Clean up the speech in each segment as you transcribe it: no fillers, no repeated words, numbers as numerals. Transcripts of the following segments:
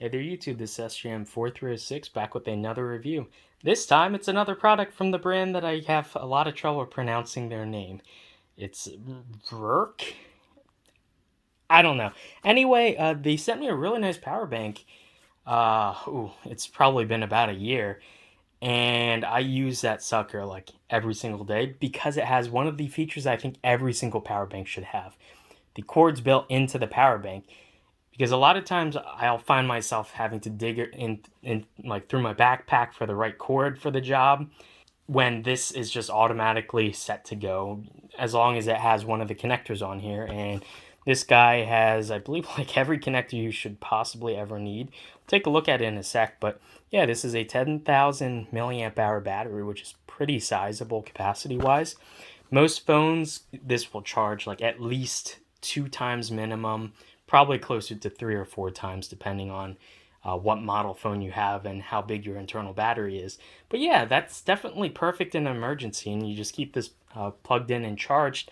Hey there YouTube, this is SJM4306 back with another review. This time it's another product from the brand that I have a lot of trouble pronouncing their name. It's VRURC? I don't know. Anyway, they sent me a really nice power bank. It's probably been about a year. And I use that sucker like every single day because it has one of the features I think every single power bank should have. The cord's built into the power bank. Because a lot of times I'll find myself having to dig it in like through my backpack for the right cord for the job, when this is just automatically set to go as long as it has one of the connectors on here. And this guy has, I believe, like every connector you should possibly ever need. We'll take a look at it in a sec, but yeah, this is a 10,000 milliamp hour battery, which is pretty sizable capacity wise. Most phones, this will charge like at least 2 times minimum, probably closer to 3 or 4 times depending on what model phone you have and how big your internal battery is. But yeah, that's definitely perfect in an emergency, and you just keep this plugged in and charged.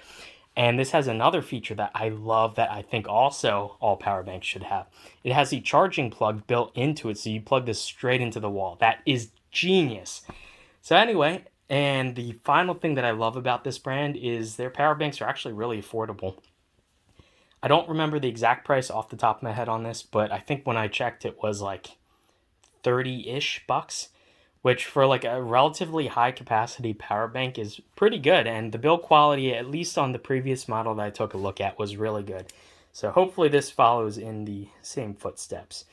And this has another feature that I love that I think also all power banks should have. It has a charging plug built into it, so you plug this straight into the wall. That is genius. So anyway, and the final thing that I love about this brand is their power banks are actually really affordable. I don't remember the exact price off the top of my head on this, but I think when I checked it was like 30-ish bucks, which for like a relatively high capacity power bank is pretty good. And the build quality, at least on the previous model that I took a look at, was really good. So hopefully this follows in the same footsteps.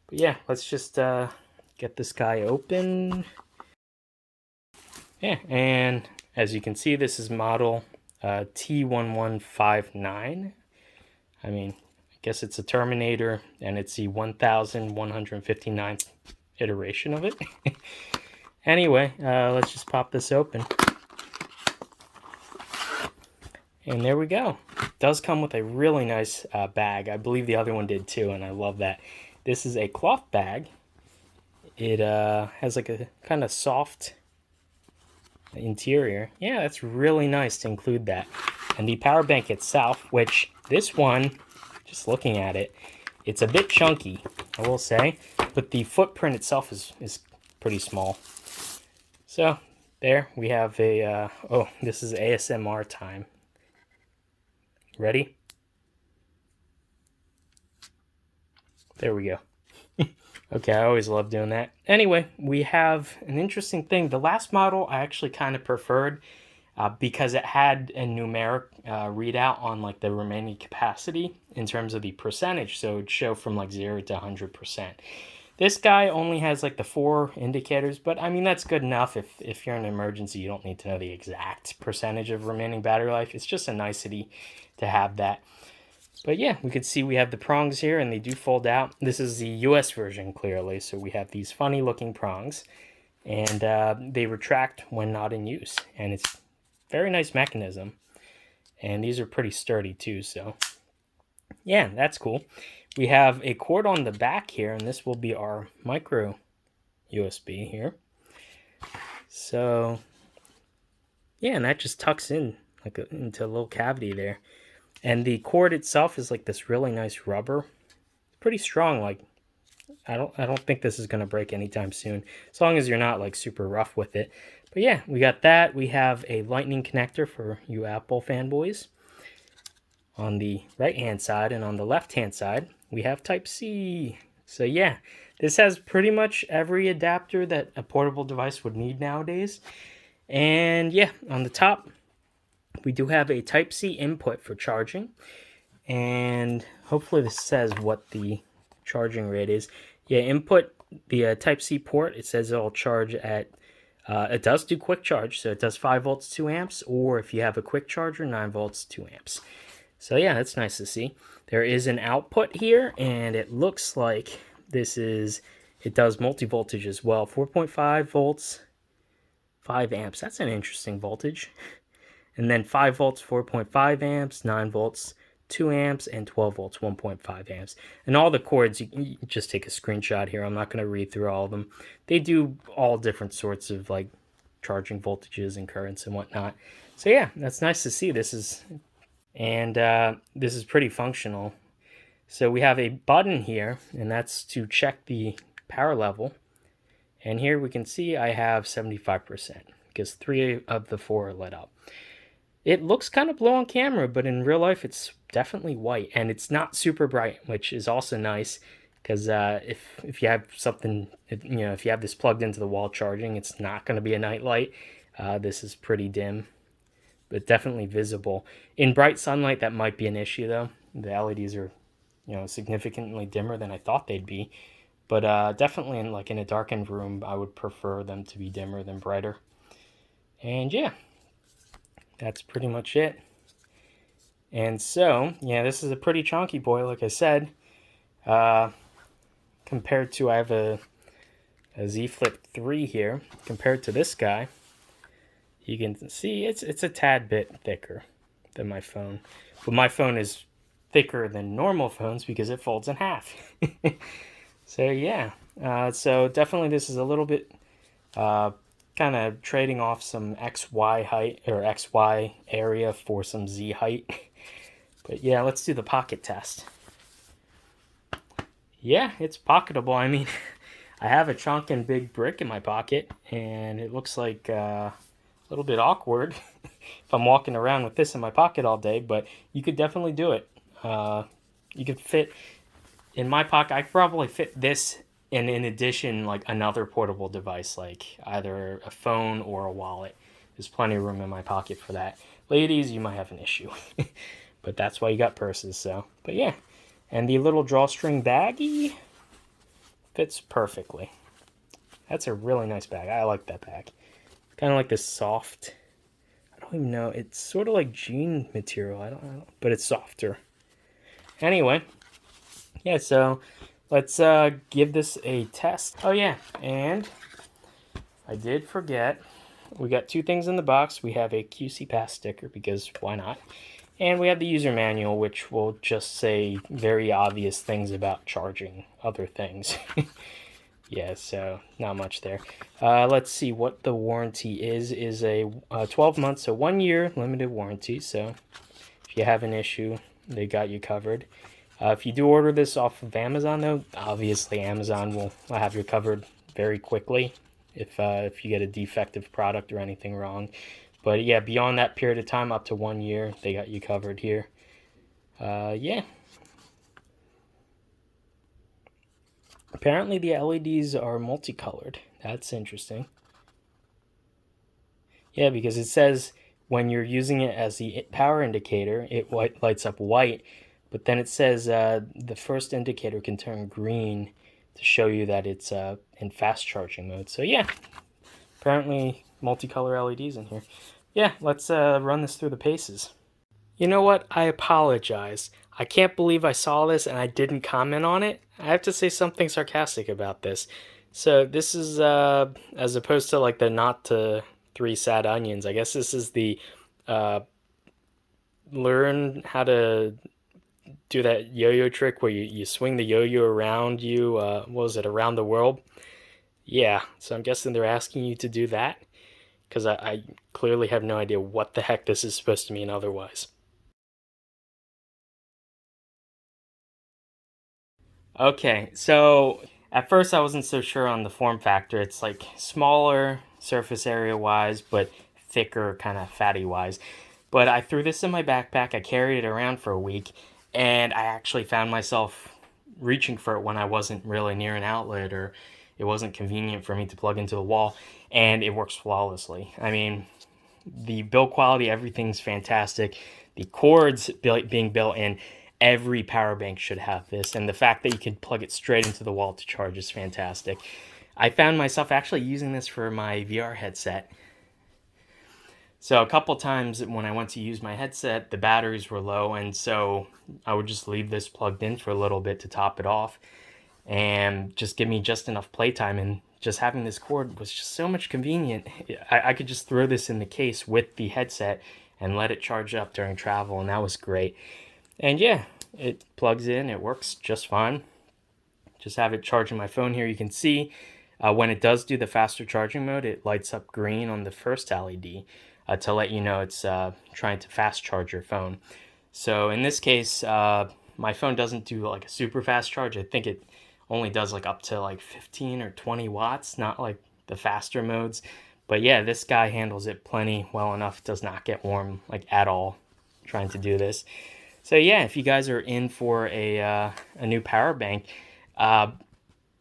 But yeah, let's just get this guy open. Yeah, and as you can see, this is model T1159. I mean, I guess it's a Terminator, and it's the 1159th iteration of it. Anyway, let's just pop this open. And there we go. It does come with a really nice bag. I believe the other one did too, and I love that. This is a cloth bag. It has like a kind of soft interior. Yeah, that's really nice to include that. And the power bank itself, which this one, just looking at it, it's a bit chunky, I will say, but the footprint itself is pretty small. So there we have a, oh, this is ASMR time. Ready? There we go. Okay, I always love doing that. Anyway, we have an interesting thing. The last model I actually kind of preferred because it had a numeric readout on like the remaining capacity in terms of the percentage. So it'd show from like 0 to 100%. This guy only has like the 4 indicators, but I mean, that's good enough. If you're in an emergency, you don't need to know the exact percentage of remaining battery life. It's just a nicety to have that. But yeah, we could see we have the prongs here, and they do fold out. This is the US version, clearly, so we have these funny looking prongs, and they retract when not in use, and it's a very nice mechanism. And these are pretty sturdy too, so yeah, that's cool. We have a cord on the back here, and this will be our micro USB here. So yeah, and that just tucks in like into a little cavity there. And the cord itself is like this really nice rubber. It's pretty strong. Like I don't think this is gonna break anytime soon, as long as you're not like super rough with it. But yeah, we got that. We have a lightning connector for you Apple fanboys on the right hand side, and on the left hand side we have Type-C. So yeah, this has pretty much every adapter that a portable device would need nowadays. And yeah, on the top we do have a Type-C input for charging, and hopefully this says what the charging rate is. Yeah, input the Type-C port, it says it'll charge at, it does do quick charge, so it does 5 volts, 2 amps, or if you have a quick charger, 9 volts, 2 amps. So yeah, that's nice to see. There is an output here, and it looks like this is, it does multi-voltage as well, 4.5 volts, 5 amps. That's an interesting voltage. And then 5 volts, 4.5 amps, 9 volts, 2 amps, and 12 volts, 1.5 amps. And all the cords, you just take a screenshot here. I'm not going to read through all of them. They do all different sorts of like charging voltages and currents and whatnot. So yeah, that's nice to see. This is pretty functional. So we have a button here, and that's to check the power level. And here we can see I have 75% because 3 of the 4 are lit up. It looks kind of low on camera, but in real life it's definitely white, and it's not super bright, which is also nice because if you have something, if you have this plugged into the wall charging, it's not going to be a night light. This is pretty dim, but definitely visible. In bright sunlight, that might be an issue though. The LEDs are, significantly dimmer than I thought they'd be. But definitely in a darkened room, I would prefer them to be dimmer than brighter. And yeah, that's pretty much it. And so, yeah, this is a pretty chunky boy, like I said. Compared to, I have a Z Flip 3 here. Compared to this guy, you can see it's a tad bit thicker than my phone. But my phone is thicker than normal phones because it folds in half. So yeah, so definitely this is a little bit kind of trading off some XY height or XY area for some Z height. But yeah, let's do the pocket test. Yeah, it's pocketable. I mean, I have a chunk and big brick in my pocket, and it looks like a little bit awkward if I'm walking around with this in my pocket all day, but you could definitely do it. You could fit in my pocket. I could probably fit this, and in addition, like another portable device, like either a phone or a wallet. There's plenty of room in my pocket for that. Ladies, you might have an issue, but that's why you got purses. So, but yeah, and the little drawstring baggie fits perfectly. That's a really nice bag. I like that bag. Kind of like this soft. I don't even know. It's sort of like jean material. I don't know, but it's softer. Anyway, yeah. So let's give this a test. Oh yeah, and I did forget. We got 2 things in the box. We have a QC Pass sticker because why not? And we have the user manual, which will just say very obvious things about charging other things. Yeah, so not much there. Let's see what the warranty is. Is a 12 months, so 1 year limited warranty. So if you have an issue, they got you covered. If you do order this off of Amazon, though, obviously Amazon will have you covered very quickly if you get a defective product or anything wrong. But yeah, beyond that period of time, up to 1 year, they got you covered here. Yeah. Apparently the LEDs are multicolored. That's interesting. Yeah, because it says when you're using it as the power indicator, it lights up white. But then it says the first indicator can turn green to show you that it's in fast charging mode. So yeah, apparently multicolor LEDs in here. Yeah, let's run this through the paces. You know what? I apologize. I can't believe I saw this and I didn't comment on it. I have to say something sarcastic about this. So this is as opposed to like the not to 3 sad onions. I guess this is the learn how to do that yo-yo trick where you swing the yo-yo around you. What was it, around the world? Yeah. So I'm guessing they're asking you to do that because I clearly have no idea what the heck this is supposed to mean otherwise. Okay, so at first I wasn't so sure on the form factor. It's like smaller surface area wise, but thicker, kind of fatty wise. But I threw this in my backpack, I carried it around for a week, and I actually found myself reaching for it when I wasn't really near an outlet or it wasn't convenient for me to plug into the wall, and it works flawlessly. I mean, the build quality, everything's fantastic. The cords being built in, every power bank should have this, and the fact that you can plug it straight into the wall to charge is fantastic. I found myself actually using this for my VR headset. So a couple times when I went to use my headset, the batteries were low, and so I would just leave this plugged in for a little bit to top it off and just give me just enough playtime. And just having this cord was just so much convenient. I could just throw this in the case with the headset and let it charge up during travel, and that was great. And yeah, it plugs in, it works just fine. Just have it charging my phone here. You can see when it does do the faster charging mode, it lights up green on the first LED to let you know it's trying to fast charge your phone. So in this case, My phone doesn't do like a super fast charge. I think it only does like up to like 15 or 20 watts, not like the faster modes. But yeah, this guy handles it plenty well enough. Does not get warm like at all trying to do this. So yeah, if you guys are in for a new power bank,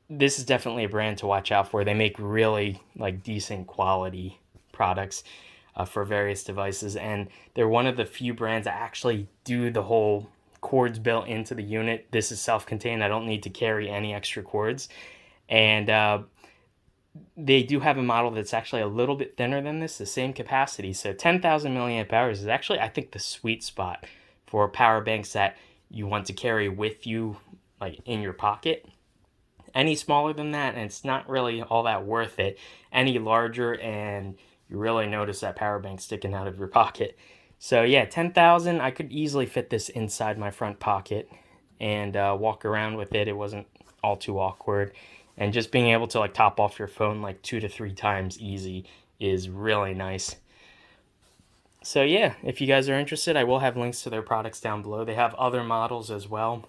this is definitely a brand to watch out for. They make really like decent quality products for various devices, and they're one of the few brands that actually do the whole cords built into the unit. This is self-contained. I don't need to carry any extra cords, and they do have a model that's actually a little bit thinner than this, the same capacity. So 10,000 milliamp hours is actually, I think, the sweet spot for power banks that you want to carry with you, like in your pocket. Any smaller than that, and it's not really all that worth it. Any larger, and you really notice that power bank sticking out of your pocket. So yeah, 10,000, I could easily fit this inside my front pocket and walk around with it. It wasn't all too awkward. And just being able to like top off your phone like 2 to 3 times easy is really nice. So yeah, if you guys are interested, I will have links to their products down below. They have other models as well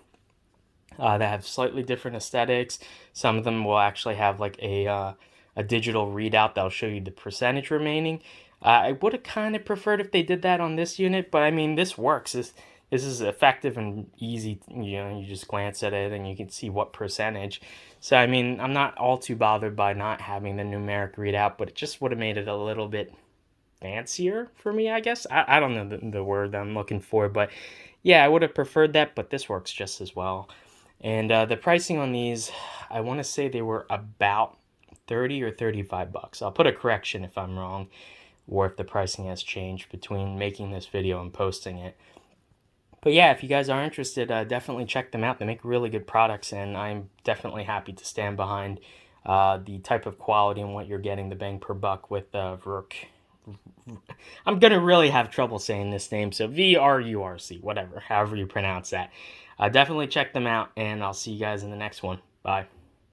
that have slightly different aesthetics. Some of them will actually have like a digital readout that'll show you the percentage remaining. I would have kind of preferred if they did that on this unit, but I mean, this works. This is effective and easy. You know, you just glance at it and you can see what percentage. So, I mean, I'm not all too bothered by not having the numeric readout, but it just would have made it a little bit fancier for me, I guess. I don't know the word I'm looking for, but yeah, I would have preferred that, but this works just as well. And the pricing on these, I want to say they were about 30 or 35 bucks. I'll put a correction if I'm wrong, or if the pricing has changed between making this video and posting it. But yeah, if you guys are interested, definitely check them out. They make really good products, and I'm definitely happy to stand behind the type of quality and what you're getting, the bang per buck with VRURC. I'm going to really have trouble saying this name, so VRURC, whatever, however you pronounce that. Definitely check them out, and I'll see you guys in the next one. Bye.